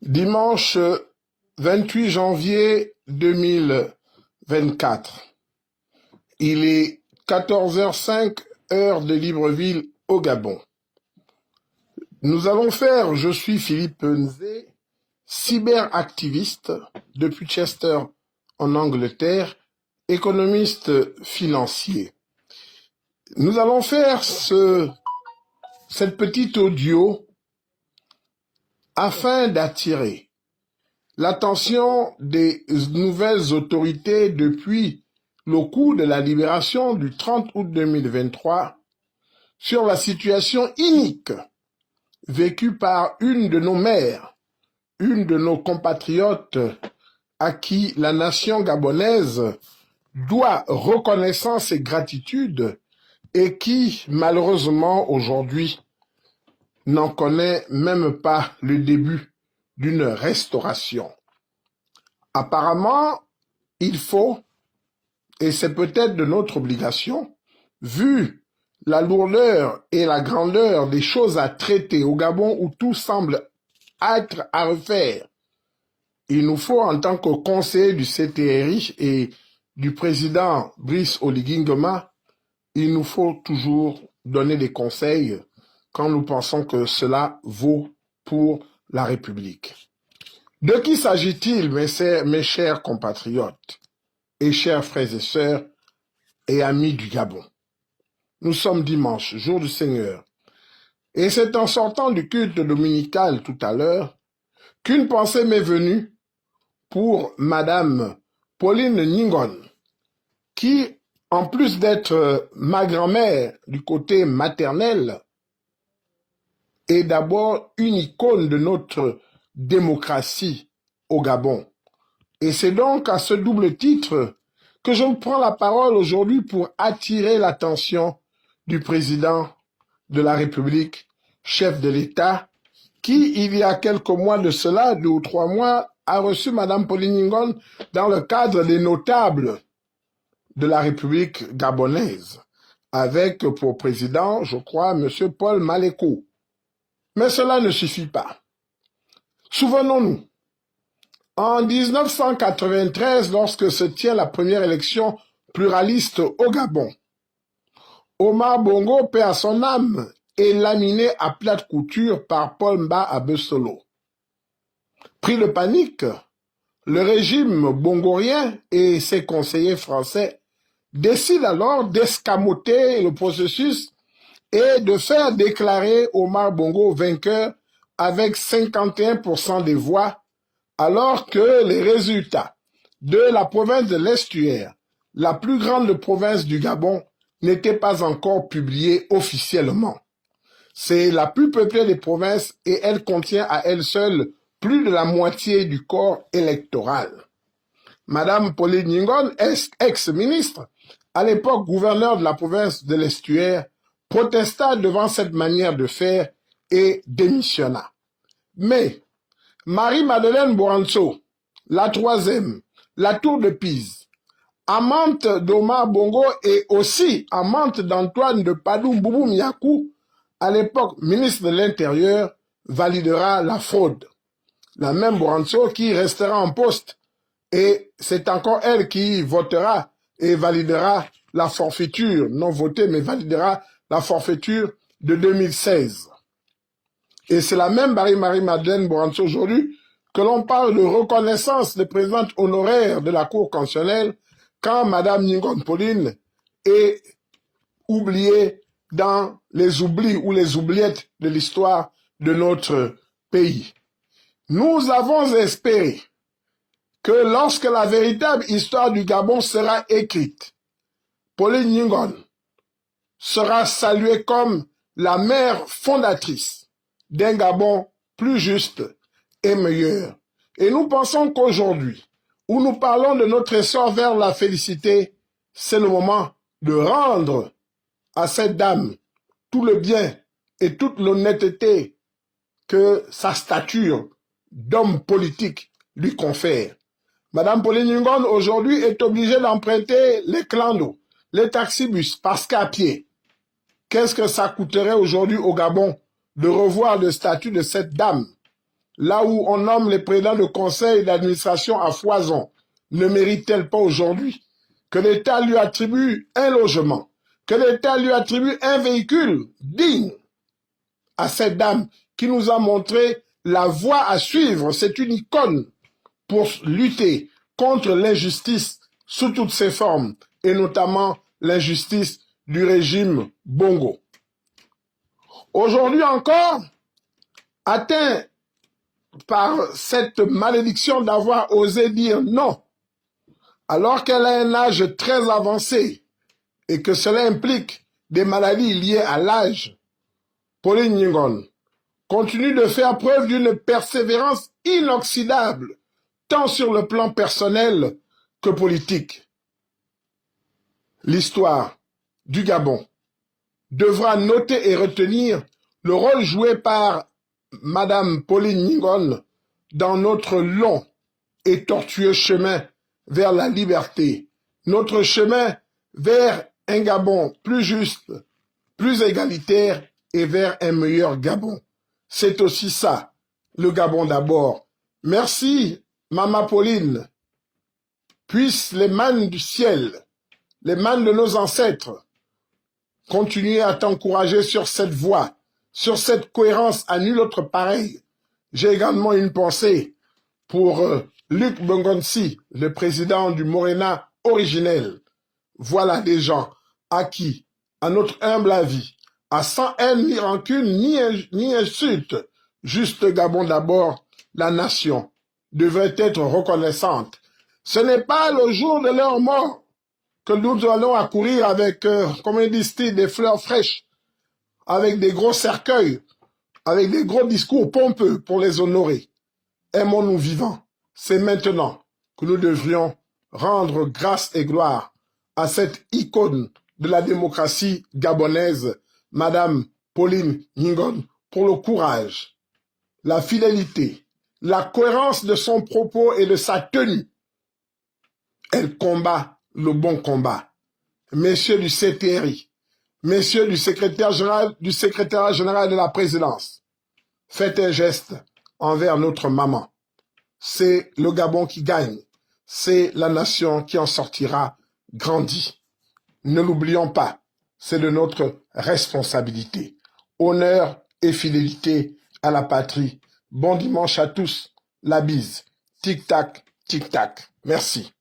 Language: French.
Dimanche 28 janvier 2024. Il est 14h05, heure de Libreville au Gabon. Nous allons faire, je suis Philippe Nzé, cyberactiviste depuis Chester en Angleterre, économiste financier. Nous allons faire cette petite audio afin d'attirer l'attention des nouvelles autorités depuis le coup de la libération du 30 août 2023 sur la situation inique vécue par une de nos mères, une de nos compatriotes à qui la nation gabonaise doit reconnaissance et gratitude et qui, malheureusement, aujourd'hui, n'en connaît même pas le début d'une restauration. Apparemment, il faut, et c'est peut-être de notre obligation, vu la lourdeur et la grandeur des choses à traiter au Gabon où tout semble être à refaire, il nous faut, en tant que conseiller du CTRI et du président Brice Oligui Nguema, il nous faut toujours donner des conseils quand nous pensons que cela vaut pour la République. De qui s'agit-il, mes chers compatriotes et chers frères et sœurs et amis du Gabon? Nous sommes dimanche, jour du Seigneur, et c'est en sortant du culte dominical tout à l'heure qu'une pensée m'est venue pour Madame Pauline Ningon, qui, en plus d'être ma grand-mère du côté maternel, est d'abord une icône de notre démocratie au Gabon. Et c'est donc à ce double titre que je prends la parole aujourd'hui pour attirer l'attention du président de la République, chef de l'État, qui, il y a quelques mois de cela, 2 ou 3 mois, a reçu Madame Pauline Ningon dans le cadre des notables de la République gabonaise, avec pour président, je crois, Monsieur Paul Maléco. Mais cela ne suffit pas. Souvenons-nous, en 1993, lorsque se tient la première élection pluraliste au Gabon, Omar Bongo, paix à son âme, est laminé à plate couture par Paul Mba Abesolo. Pris de panique, le régime bongorien et ses conseillers français décident alors d'escamoter le processus et de faire déclarer Omar Bongo vainqueur avec 51% des voix, alors que les résultats de la province de l'Estuaire, la plus grande province du Gabon, n'étaient pas encore publiés officiellement. C'est la plus peuplée des provinces et elle contient à elle seule plus de la moitié du corps électoral. Madame Pauline Ningon, ex-ministre, à l'époque gouverneur de la province de l'Estuaire, protesta devant cette manière de faire et démissionna. Mais Marie-Madeleine Boranso, la troisième, la tour de Pise, amante d'Omar Bongo et aussi amante d'Antoine de Padoue Miakou, à l'époque ministre de l'Intérieur, validera la fraude. La même Boranso qui restera en poste, et c'est encore elle qui votera et validera la forfaiture, non votée, mais validera la forfaiture de 2016. Et c'est la même Marie-Madeleine Boranso aujourd'hui que l'on parle de reconnaissance de présidente honoraire de la Cour constitutionnelle quand Madame Ningon Pauline est oubliée dans les oublis ou les oubliettes de l'histoire de notre pays. Nous avons espéré que lorsque la véritable histoire du Gabon sera écrite, Pauline Ningon sera saluée comme la mère fondatrice d'un Gabon plus juste et meilleur. Et nous pensons qu'aujourd'hui, où nous parlons de notre essor vers la félicité, c'est le moment de rendre à cette dame tout le bien et toute l'honnêteté que sa stature d'homme politique lui confère. Madame Pauline Ningon, aujourd'hui, est obligée d'emprunter les clandos, les taxibus, parce qu'à pied. Qu'est-ce que ça coûterait aujourd'hui au Gabon de revoir le statut de cette dame là où on nomme les présidents de conseil d'administration à foison, ne mérite-t-elle pas aujourd'hui que l'État lui attribue un logement, que l'État lui attribue un véhicule digne à cette dame qui nous a montré la voie à suivre? C'est une icône pour lutter contre l'injustice sous toutes ses formes, et notamment l'injustice du régime Bongo. Aujourd'hui encore, atteint par cette malédiction d'avoir osé dire non, alors qu'elle a un âge très avancé et que cela implique des maladies liées à l'âge, Pauline Nyingon continue de faire preuve d'une persévérance inoxydable, tant sur le plan personnel que politique. L'histoire du Gabon devra noter et retenir le rôle joué par Madame Pauline Nyingon dans notre long et tortueux chemin vers la liberté, notre chemin vers un Gabon plus juste, plus égalitaire et vers un meilleur Gabon. C'est aussi ça, le Gabon d'abord. Merci, Maman Pauline. Puissent les mannes du ciel, les mannes de nos ancêtres, continuer à t'encourager sur cette voie, sur cette cohérence à nul autre pareil. J'ai également une pensée pour Luc Bongonsi, le président du Morena originel. Voilà des gens à qui, à notre humble avis, à sans haine ni rancune ni insulte, juste Gabon d'abord, la nation devrait être reconnaissante. Ce n'est pas le jour de leur mort que nous allons accourir avec, comment disent-ils, des fleurs fraîches, avec des gros cercueils, avec des gros discours pompeux pour les honorer. Aimons-nous vivants. C'est maintenant que nous devrions rendre grâce et gloire à cette icône de la démocratie gabonaise, Madame Pauline Nyingon, pour le courage, la fidélité, la cohérence de son propos et de sa tenue. Elle combat le bon combat. Messieurs du CTRI, messieurs du secrétaire général de la présidence, faites un geste envers notre maman. C'est le Gabon qui gagne. C'est la nation qui en sortira grandie. Ne l'oublions pas, c'est de notre responsabilité. Honneur et fidélité à la patrie. Bon dimanche à tous. La bise. Tic-tac, tic-tac. Merci.